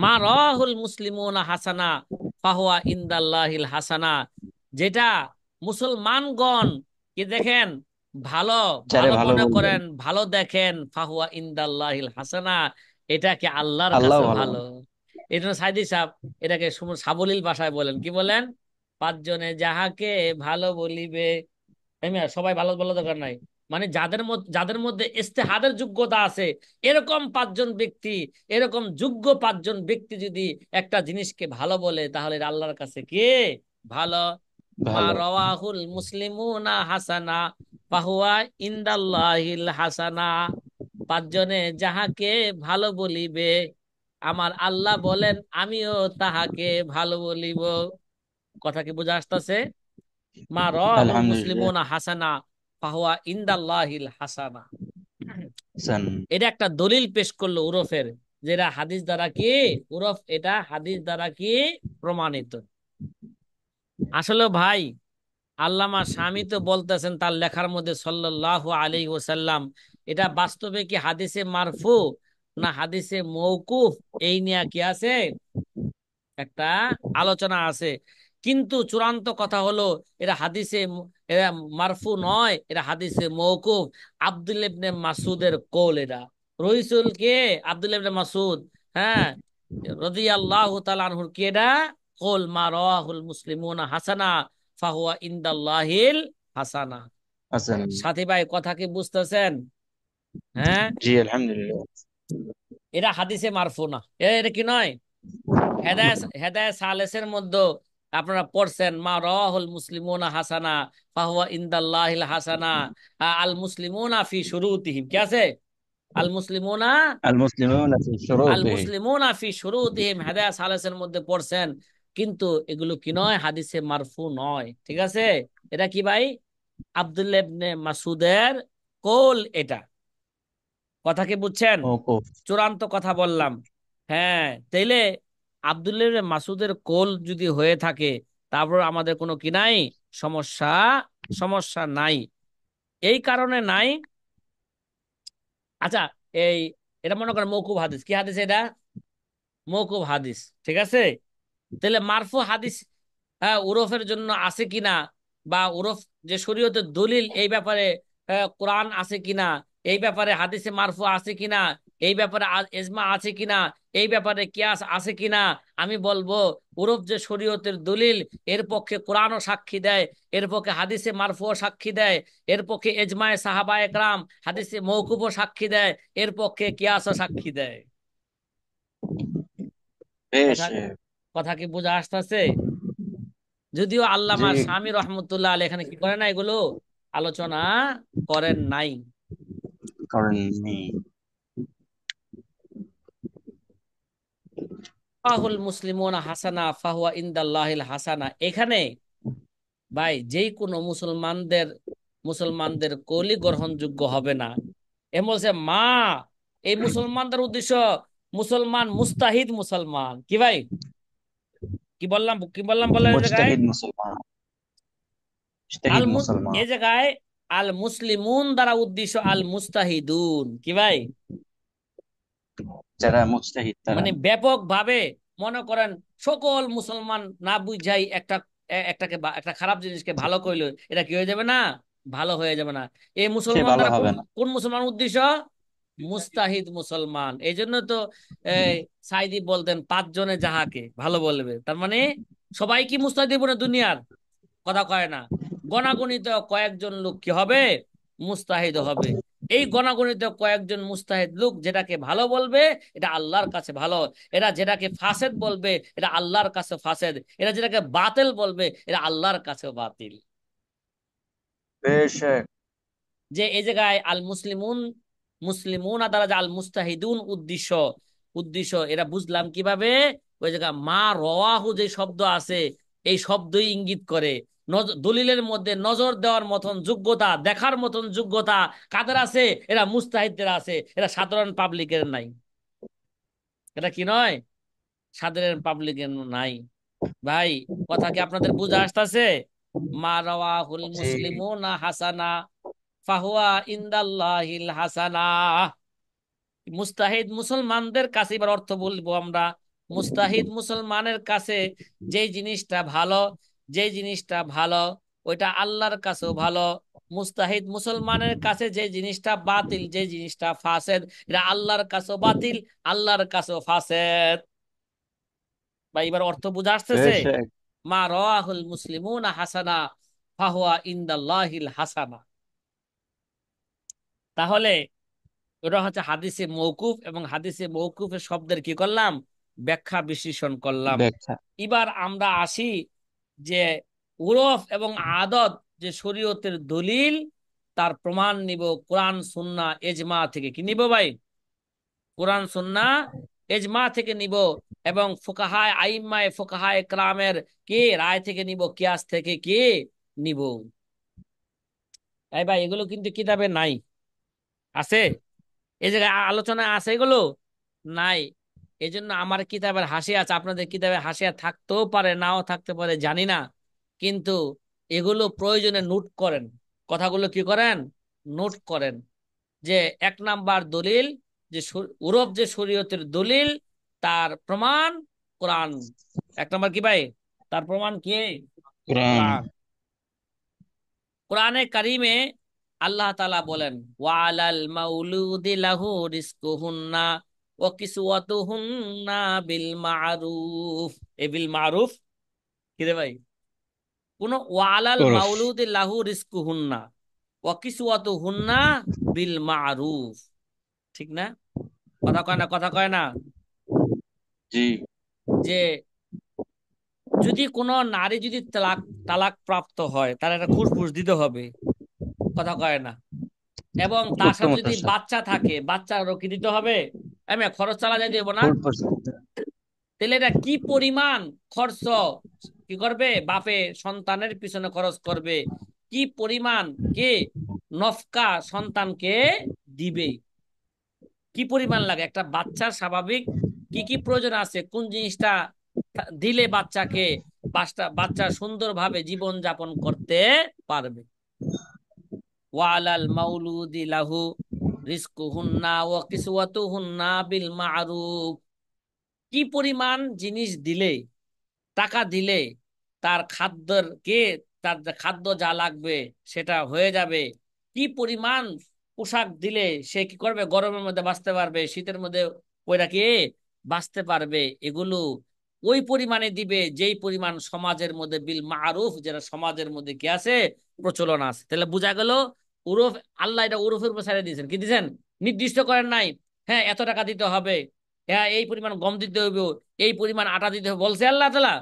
মা রাহুল মুসলিমুনা হাসানা ফাহুয়া ইনদাল্লাহিল হাসানা, যেটা মুসলমানগণ কি দেখেন, ভালো যারে ভালো ভালো মনে বলবেন, করেন, ভালো দেখেন, ফাহুয়া ইনদাল্লাহিল হাসানা, এটাকে আল্লাহর আল্লাহ কাছে ভালো ভালো। বলবেন। এই জন্য সাইদি সাহেব এটাকে সাবলীল ভাষায় বলেন, কি বলেন, পাঁচজনে যাহাকে ভালো বলিবে, তাই না? সবাই ভালো বলা দরকার নাই, মানে যাদের মধ্যে ইস্তেহাদের যোগ্যতা আছে, এরকম পাঁচজন ব্যক্তি, এরকম যোগ্য পাঁচজন ব্যক্তি যদি একটা জিনিসকে ভালো বলে, তাহলে এটা আল্লাহর কাছে কে ভালো। মা ভালো। রাওয়াহুল মুসলিমুনা হাসানা ফাহুয়া ইনদাল্লাহিল হাসানা, পাঁচজনে যাহাকে ভালো বলিবে, আমার আল্লাহ বলেন আমিও তাহাকে ভালো বলিব। কথা কি বোঝা আসতেছে? মা রাহুল আলহামদুলিল্লাহ। মুসলিমুনা হাসানা ফাহুয়া ইনদাল্লাহিল হাসানা। হাসান। এটা একটা দলিল পেশ করলো উরফের, যেটা হাদিস দ্বারা কি, উরফ এটা হাদিস দ্বারা কি প্রমাণিত। আসলে ভাই, আল্লামা শামী তো বলতেছেন তার লেখার মধ্যে সাল্লাল্লাহু আলাইহি ওয়াসাল্লাম, এটা বাস্তবে কি হাদিসে মারফু না হাদিসে মওকুফ, এই নিয়ে কি আছে একটা আলোচনা আছে। কিন্তু চূড়ান্ত কথা হলো এটা এরা মারফু নয়, এটা হাদিসে মওকুফ। আব্দুল্লাহ ইবনে মাসুদের কওল এটা। রইসুল কে? আব্দুল্লাহ ইবনে মাসুদ, হ্যাঁ, রাদিয়াল্লাহু তাআলা আনহুর কি এটা কওল, মা রাওয়াহুল মুসলিমুনা হাসানা ফাহুয়া ইনদাল্লাহিল হাসানা। হাসান। সাথী ভাই, কথা কি বুঝতেছেন? হ্যাঁ, জি আলহামদুলিল্লাহ। এটা হাদিসে মারফু না, এটা কি নয়। হেদায়েত সালেসের মধ্যে আপনারা পড়ছেন, মা রাওয়াহুল মুসলিমুনা হাসানা ফাহুয়া ইনদাল্লাহিল হাসানা, আল মুসলিমুনা ফি শুরুতিহিম, কি আছে? আল মুসলিমুনা আল মুসলিমুন ফি আল শুরুতিহি। মুসলিমুনা ফি শুরুতিহিম, হেদায়েত সালেসের মধ্যে পড়ছেন। কিন্তু এগুলো কি নয়, হাদিসে মারফু নয়, ঠিক আছে? এটা কি ভাই? আব্দুল্লাহ ইবনে মাসুদের কওল এটা। কথা কি বুঝছেন? মওকুফ। চূড়ান্ত কথা বললাম। হ্যাঁ, তাইলে আব্দুল্লাহ ইবনে মাসুদের কোল যদি হয়ে থাকে, তারপর আমাদের কোনো কি নাই, সমস্যা সমস্যা নাই। এই কারণে নাই। আচ্ছা, এই এটা মনে করেন মওকুফ হাদিস, কি হাদিস এটা? মওকুফ হাদিস, ঠিক আছে। তাহলে মারফু হাদিস, হ্যাঁ, উরফের জন্য আছে কিনা, বা উরফ যে শরীয়তের দলিল, এই ব্যাপারে কোরআন আছে কিনা, এই ব্যাপারে হাদিসে মারফু আছে কিনা, এই ব্যাপারে এজমা আছে কিনা, এই ব্যাপারে কিয়াস আছে কিনা, আমি বলবো উরফ যে শরীয়তের দলিল, এর পক্ষে কোরআনও সাক্ষী দেয়, এর পক্ষে হাদিসে মারফুও সাক্ষী দেয়, এর পক্ষে এজমায়ে সাহাবা একরাম হাদিসে মওকুফও সাক্ষী দেয়, এর পক্ষে কিয়াসও সাক্ষী দেয়। বেশ। কথা কথা কি বোঝা আসতেছে? যদিও জি। আল্লামা শামী রহমতুল্লাহ আলাইহি এখানে কি করেন না, এগুলো আলোচনা করেন নাই। করেননি। ফাহুল মুসলিমুনা হাসানা ফাহুয়া ইনদাল্লাহিল হাসানা, এখানে ভাই যেই কোনো মুসলমানদের কলি গ্রহণযোগ্য হবে না। এ বলছে মা, এই মুসলমানদের উদ্দেশ্য মুসলমান মুস্তাহিদ মুসলমান, কি ভাই, কি বললাম বলেন এই জায়গায়। মুজতাহিদ মুসলমান। আল মুজতাহিদ মু মুসলমান। এই জায়গায় আল মুসলিমুন দ্বারা উদ্দেশ্য আল মুস্তাহিদুন, কি ভাই, যারা মুজতাহিদ তারা। মানে ব্যাপক ভাবে মনে করেন সকল মুসলমান না বুঝাই একটা খারাপ জিনিসকে ভালো কইলো, এটা কি হয়ে যাবে না, ভালো হয়ে যাবে না। এই সে মুসলমান ভালো দ্বারা কোন হবে না। কোন মুসলমান উদ্দেশ্য, মুস্তাহিদ মুসলমান। এই জন্য তো এই সাইদি বলতেন পাঁচজনে যাহাকে ভালো বলবে, তার মানে সবাই কি মুস্তাহিদ না দুনিয়ার, কথা কয় না, গণাগণিত কয়েকজন লোক কি হবে, মুস্তাহিদ হবে। এই গণাগণিত কয়েকজন মুস্তাহিদ লোক যেটাকে ভালো বলবে, এটা আল্লাহর কাছে ভালো। এরা যেটাকে ফাসেদ বলবে, এটা আল্লাহর কাছে ফাসেদ। এরা যেটাকে বাতিল বলবে, এটা আল্লাহর কাছে বাতিল। বেশ। যে এই জায়গায় আল মুসলিমুন মুসলিমুন দ্বারা যে আল মুস্তাহিদুন উদ্দেশ্য, এরা বুঝলাম কিভাবে, ওই জায়গায় মা রওয়াহু যে শব্দ আছে, এই শব্দই ইঙ্গিত করে দলিলের মধ্যে নজর দেওয়ার মতন যোগ্যতা, দেখার মতন যোগ্যতা কাদের আছে, এরা মুস্তাহিদদের আছে, এরা সাধারণ পাবলিকের নাই। এটা কি নয়, সাধারণ পাবলিকের নাই। ভাই, কথা কি আপনাদের বুঝা আসতেছে? মা রাওয়াহুল জি। মুসলিমুনা হাসানা ফাহুয়া ইনদাল্লাহিল হাসানা। মুস্তাহিদ মুসলমানদের কাছে, এবার অর্থ বলবো আমরা, মুস্তাহিদ মুসলমানের কাছে যেই জিনিসটা ভালো, যেই জিনিসটা ভালো ওইটা আল্লাহর কাছেও ভালো। মুস্তাহিদ মুসলমানের কাছে যে জিনিসটা বাতিল, যে জিনিসটা ফাসেদ, এটা আল্লাহর কাছেও বাতিল, আল্লাহর কাছেও ফাসেদ। বা এবার অর্থ বুঝা আসতেছে? বেশ। মা রাওয়াহুল মুসলিমুনা হাসানা ফাহুয়া ইনদাল্লাহিল হাসানা। তাহলে ওটা হচ্ছে হাদিসে মৌকুফ, এবং হাদিসে মৌকুফের শব্দের কি করলাম, ব্যাখ্যা বিশ্লেষণ করলাম। ব্যাখ্যা। এবার আমরা আসি যে উরফ এবং আদত যে শরীয়তের দলিল, তার প্রমাণ নিব কোরআন সুন্নাহ এজমা থেকে। কি নিব ভাই? কোরআন সুন্নাহ এজমা থেকে নিব, এবং ফুকাহায়ে আইম্মায়ে ফুকাহায়ে কেরামের কি রায় থেকে নিব, কিয়াস থেকে কি নিব। এই ভাই, এগুলো কিন্তু কিতাবে নাই, আছে? এই জায়গায় আলোচনা আছে এগুলো? নাই। এই জন্য আমার কিতাবের হাসিয়া আছে, আপনাদের কিতাবের হাসিয়া থাকতেও পারে, নাও থাকতে পারে, জানি না। কিন্তু এগুলো প্রয়োজনে নোট করেন, কথাগুলো কি করেন, নোট করেন। যে এক নাম্বার দলিল, যে উরফ যে শরীয়তের দলিল, তার প্রমাণ কোরআন। এক নাম্বার কি ভাই? তার প্রমাণ কি? কোরআন। কোরআন। কোরআনে কারিমে আল্লাহ তাআলা বলেন, ওয়ালাল মাউলুদি লাহু রিজকুহুন্না ওয়া কিসওয়াতুহুন্না বিল মারুফ। এ বিল মারুফ কি রে ভাই? কোন ওয়ালাল ওরস। মাউলুদি লাহু রিজকুহুন্না ওয়া কিসওয়াতুহুন্না বিল মারুফ, ঠিক না? কথা কয় না, কথা কয় না? জি। যে যদি কোনো নারী যদি তালাক তালাক প্রাপ্ত হয়, তার একটা খুরপুস দিতে হবে। কথা কয় না? এবং তার সাথে উত্তম যদি স্যার। বাচ্চা থাকে, বাচ্চারও কি দিতে হবে? আমি খরচ চালা যাই দেবো না? ফুল পার্সেন্ট। তাহলে এটা কি পরিমাণ খরচ কি করবে, বাপে সন্তানের পিছনে খরচ করবে, কি পরিমাণ কে নফকা সন্তানকে দিবে, কি পরিমাণ লাগে একটা বাচ্চার স্বাভাবিক কি কি প্রয়োজন আছে, কোন জিনিসটা দিলে বাচ্চাকে বাচ্চা সুন্দরভাবে জীবন যাপন করতে পারবে। ওয়ালাল মাউলুদি লাহু রিজকুহুন্না ওয়া কিসওয়াতুহুন্না বিল মারুফ। কি পরিমাণ জিনিস দিলে, টাকা দিলে তার খাদ্যের কে, তার যে খাদ্য যা লাগবে সেটা হয়ে যাবে। কি পরিমাণ পোশাক দিলে সে কি করবে, গরমের মধ্যে বাঁচতে পারবে, শীতের মধ্যে ওইটা কি বাঁচতে পারবে, এগুলো ওই পরিমাণে দিবে যেই পরিমাণ সমাজের মধ্যে বিল মারুফ, যেটা সমাজের মধ্যে কি আছে, প্রচলন আছে। তাহলে বোঝা গেল উরফ, আল্লাহ এটা উরফের উপর ছেড়ে দিয়েছেন, কি দিয়েছেন, নির্দিষ্ট করেন নাই। হ্যাঁ, এত টাকা দিতে হবে, হ্যাঁ এই পরিমাণ গম দিতে হবে, এই পরিমাণ আটা দিতে হবে, বলছে আল্লাহ তাআলা?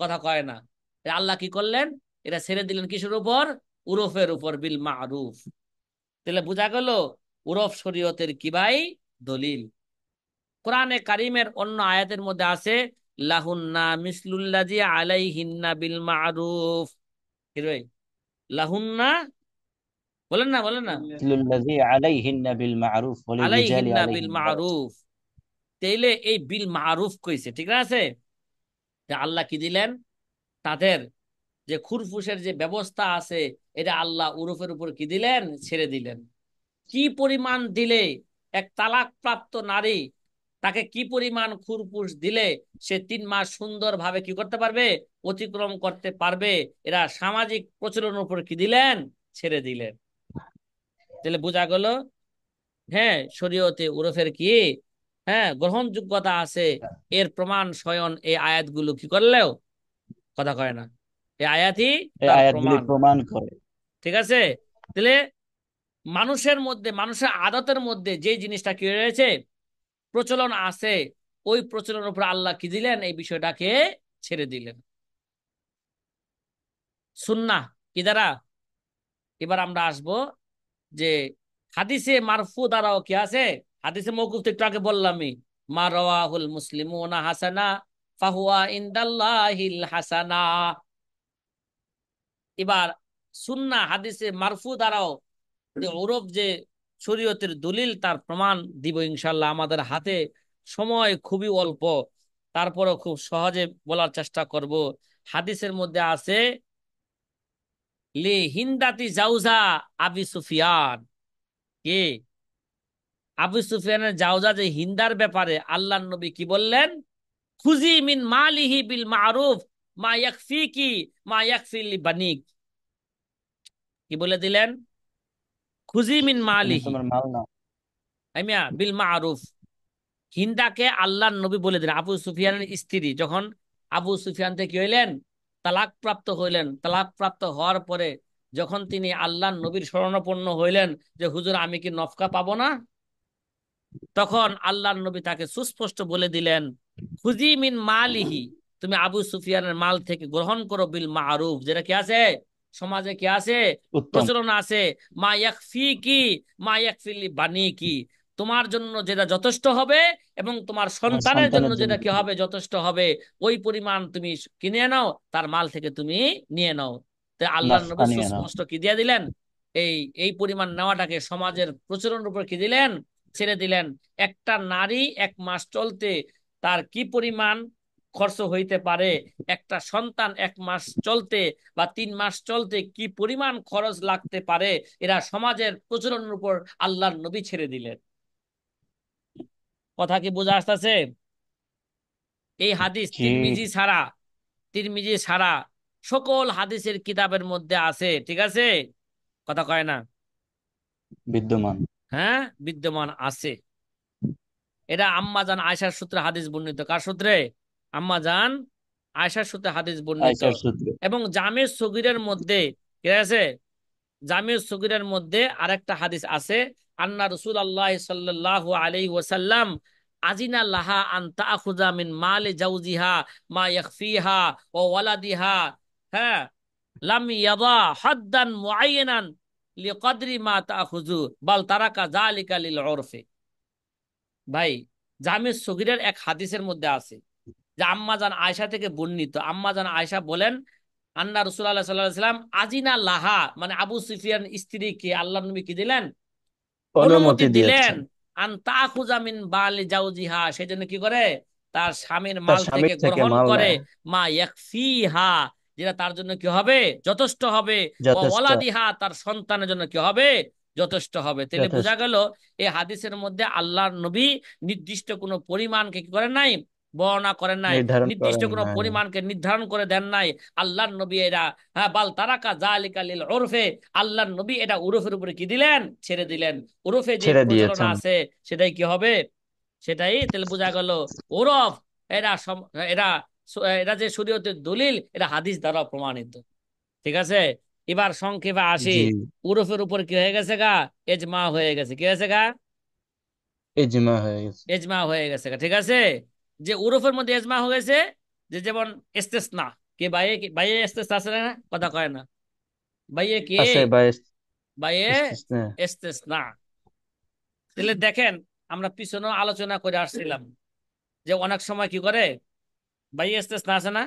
কথা কয় না। আল্লাহ কি করলেন, এটা ছেড়ে দিলেন কিসের উপর? উরফের উপর, বিল মারুফ। তাহলে বোঝা গেল উরফ শরীয়তের কি ভাই, দলিল। কোরআনে কারিমের অন্য আয়াতের মধ্যে আছে লাহুন্না মিসলুল্লাজি আলাইহিন্না বিল মারুফ। কি রে? লাহুন্না, বলেন না, বলেন না। الذي عليهن بالمعروف وللرجال আলাইহিন্না বিল عليهن درجة। মারুফ। তাইলে এই বিল মারুফ কইছে, ঠিক আছে? তা আল্লাহ কি দিলেন, তাদের যে খুরফুসের যে ব্যবস্থা আছে, এটা আল্লাহ উরুফের উপর কি দিলেন, ছেড়ে দিলেন। কি পরিমাণ দিলে এক তালাক প্রাপ্ত নারী, তাকে কি পরিমাণ খুরপুস দিলে সে 3 মাস সুন্দরভাবে কি করতে পারবে, অতিক্রম করতে পারবে, এরা সামাজিক প্রচলনের উপর কি দিলেন, ছেড়ে দিলেন। তাহলে বোঝা গেল, হ্যাঁ শরীয়তে উরফের কি, হ্যাঁ গ্রহণযোগ্যতা আছে। এর প্রমাণ স্বয়ং এই আয়াতগুলো কি করলেও, কথা কয় না, এই আয়াতই এই তার আয়াতগুলি প্রমাণ। প্রমাণ করে। ঠিক আছে? তাহলে মানুষের মধ্যে, মানুষের আদতের মধ্যে যে জিনিসটা কি রয়েছে, প্রচলন আছে, ওই প্রচলনের উপর আল্লাহ কি দিলেন, এই বিষয়টাকে ছেড়ে দিলেন। সুন্নাহ কি দ্বারা? এবার আমরা আসব যে হাদিসে মারফু দ্বারাও কি আছে। হাদিসে মওকুফ তো একটু আগে বললামই, মা রাওয়াহুল মুসলিমুনা হাসানা ফাহুয়া ইনদাল্লাহিল হাসানা। এবার সুন্নাহ হাদিসে মারফু দ্বারাও যে ওরফ যে শরীয়তের দলিল, তার প্রমাণ দিব ইনশাল্লাহ। আমাদের হাতে সময় খুবই অল্প, তারপরও খুব সহজে বলার চেষ্টা করব। হাদিসের মধ্যে আছে, লি হিন্দাতি জাউজা আবি সুফিয়ান, কে আবু সুফিয়ানের জাউজা যে হিন্দার ব্যাপারে আল্লাহর নবী কি বললেন? খুজি মিন মালিহি বিল মারুফ মা ইয়াকফিকি মা ইয়াকফি লি বানিক। কি বলে দিলেন? খুজি মিন তুমি মালিহি, তোমার মাল নাও। আইমিয়া বিল মারুফ। হিন্দাকে আল্লাহর নবী বলে দিলেন, আবু সুফিয়ানের স্ত্রী যখন আবু সুফিয়ান থেকে কি হইলেন, তালাক প্রাপ্ত হইলেন। তালাক প্রাপ্ত হওয়ার পরে যখন তিনি আল্লাহর নবীর শরণাপন্ন হইলেন যে হুজুর আমি কি নফকা পাবো না, তখন আল্লাহর নবী তাকে সুস্পষ্ট বলে দিলেন, খুজি মিন মালিহি, তুমি আবু সুফিয়ানের মাল থেকে গ্রহণ করো বিল মারুফ, যেটা কি আছে সমাজে কি আছে, উত্তম। প্রচলন আছে, মা ইয়াকফি কি মা ইয়াকফিলি বানি কি, তোমার জন্য যেটা যথেষ্ট হবে এবং তোমার তোমার সন্তানের জন্য সন্তানের জন্য যেটা কি হবে যথেষ্ট হবে, ওই পরিমাণ তুমি কিনে নাও, তার মাল থেকে তুমি নিয়ে নাও। তো আল্লাহর নবী নাফকা নিয়ে নাও। সুস্পষ্ট কি দিয়ে দিলেন, এই এই পরিমাণ নেওয়াটাকে সমাজের প্রচলনের উপর কি দিলেন, ছেড়ে দিলেন। একটা নারী 1 মাস চলতে তার কি পরিমাণ খরচ হইতে পারে, একটা সন্তান 1 মাস চলতে বা 3 মাস চলতে কি পরিমাণ খরচ লাগতে পারে, এরা সমাজের প্রচলনের উপর আল্লাহর নবী ছেড়ে দিলেন। কথা কি বোঝা আসতেছে? এই হাদিস জি। তিরমিজি ছাড়া সকল হাদিসের কিতাবের মধ্যে আছে, ঠিক আছে? কথা কয় না? বিদ্যমান। হ্যাঁ, বিদ্যমান আছে। এটা আম্মাজান আয়েশার সূত্রে হাদিস বর্ণিত। কার সূত্রে? আম্মাজান আয়েশার সূত্রে হাদিস বর্ণিত। আয়েশার সূত্রে। এবং জামে সগীরের মধ্যে ঠিক আছে, জামে সগীরের মধ্যে আরেকটা হাদিস আছে, আন্না রাসূলুল্লাহ সাল্লাল্লাহু আলাইহি ওয়াসাল্লাম আজিনা লাহা আন তাখুযা মিন মালি জাওজিহা মা ইয়াখফিহা ওয়া ওয়ালাদিহা, হ্যাঁ, লাম ইয়াদা হাদ্দান মুআয়্যানান লিকদরি মা তাখুযু বাল তারাকা যালিকা লিল উরফি। ভাই, জামে সগীরের এক হাদিসের মধ্যে আছে যে আম্মাজান আয়েশা থেকে বর্ণিত, আম্মাজান আয়েশা বলেন, আন্না রাসূলুল্লাহ সাল্লাল্লাহু আলাইহি ওয়াসাল্লাম আজিনা লাহা, মানে আবু সুফিয়ান স্ত্রীকে আল্লাহর নবী কি দিলেন, অনুমতি অনুমতি দিলেন, দিয়েছেন আন তাখুযা মিন বালি জাওজিহা, সেজন্য কি করে, তার স্বামীর তার মাল থেকে স্বামীর থেকে গ্রহণ মাল করে, নেয়। মা ইয়াকফিহা, যেটা তার জন্য কি হবে, যথেষ্ট হবে, ও যথেষ্ট। ওয়ালাদিহা, তার সন্তানের জন্য কি হবে, যথেষ্ট হবে। তাহলে বোঝা যথেষ্ট। গেল এই হাদিসের মধ্যে আল্লাহর নবী নির্দিষ্ট কোনো পরিমাণকে কি করেন নাই, বর্ণনা করেন নাই, নির্ধারণ নির্দিষ্ট করেন কোনো নাই। পরিমাণকে নির্ধারণ করে দেন নাই। আল্লাহর নবী এরা, হ্যাঁ, বাল তারাকা যালিকা লিল উরফে, আল্লাহর নবী এটা উরফের উপরে কি দিলেন, ছেড়ে দিলেন। উরফে যে ছেড়ে প্রচলন দিয়েছেন। আছে সেটাই কি হবে, সেটাই তাহলে বোঝা গেল। ওরফ, এরা এরা এরা যে শরীয়তের দলিল, এটা হাদিস দ্বারা প্রমাণিত, ঠিক আছে? এবার সংক্ষেপে আসি, জি। উরফের উপর কি হয়ে গেছে গা, এজমা হয়ে গেছে। কি হয়েছে গা? ইজমা হয়ে গেছে। এজমা হয়ে গেছে গা, ঠিক আছে? যে উরফের মধ্যে এজমা হয়ে গেছে, যে যেমন ইস্তেসনা, কে বাইয়ে, বাইয়ে ইস্তেসনা আছে না, কথা কয় না, বাইয়ে কে, আছে বা বাইয়ে ইস্তিসনা। ইস্তেসনা। তাহলে দেখেন, আমরা পিছনেও আলোচনা করে আসছিলাম যে অনেক সময় কি করে, বাইয়ে ইস্তেসনা আছে না,